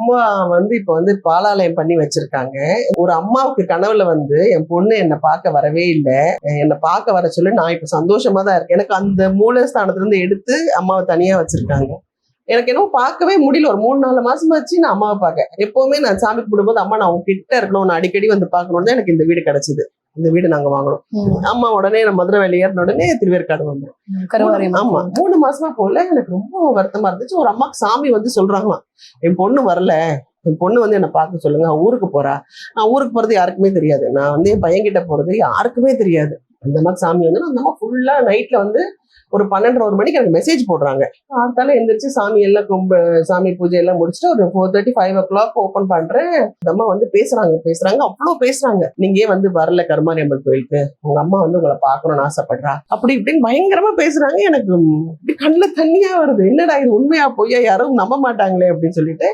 அம்மா இப்ப பாலாலயம் பண்ணி வச்சிருக்காங்க. ஒரு அம்மாவுக்கு கனவுல என் பொண்ணு என்னை பார்க்க வரவே இல்லை. என்னை பார்க்க வர சொல்லி நான் இப்ப சந்தோஷமா தான் இருக்கேன். எனக்கு அந்த மூலஸ்தானத்துல இருந்து எடுத்து அம்மாவை தனியா வச்சிருக்காங்க. எனக்கு என்னவோ பார்க்கவே முடியல. ஒரு 3-4 மாசமாச்சு நான் அம்மாவை பார்க்க. எப்பவுமே நான் சாமி கும்பிடும்போது அம்மா நான் உங்க கிட்ட இருக்கணும், நான் அடிக்கடி பார்க்கணும்னு தான் எனக்கு இந்த வீடு கிடைச்சது. இந்த வீடு நாங்க வாங்கணும். அம்மா உடனே நான் மதுரை வேலை ஏறின உடனே திருவேற்காடு வந்தோம். ஆமா 3 மாசமா போல எனக்கு ரொம்ப வருத்தமா இருந்துச்சு. ஒரு அம்மாக்கு சாமி சொல்றாங்களாம், என் பொண்ணு வரல, என் பொண்ணு என்னை பார்க்க சொல்லுங்க, ஊருக்கு போறா. நான் ஊருக்கு போறது யாருக்குமே தெரியாது. நான் என் பையன்கிட்ட போறது யாருக்குமே தெரியாது. அந்த மாதிரி சாமி அந்த அம்மா ஃபுல்லா நைட்ல ஒரு 12-1 மணிக்கு எனக்கு மெசேஜ் போடுறாங்க. ஆத்தால எந்திரிச்சு சாமி எல்லாம் சாமி பூஜை எல்லாம் முடிச்சுட்டு ஒரு 4:30-5 o'clock ஓபன் பண்றேன். அந்த அம்மா பேசுறாங்க அவ்வளவு பேசுறாங்க. நீங்க வரல கருமாரி அம்மன் கோயிலுக்கு, உங்க அம்மா உங்களை பார்க்கணும்னு ஆசைப்படுறா, அப்படி இப்படின்னு பயங்கரமா பேசுறாங்க. எனக்கு கண்ணுல தண்ணியா வருது. என்னடா இது உண்மையா பொய்யா, யாரும் நம்ப மாட்டாங்களே அப்படின்னு சொல்லிட்டு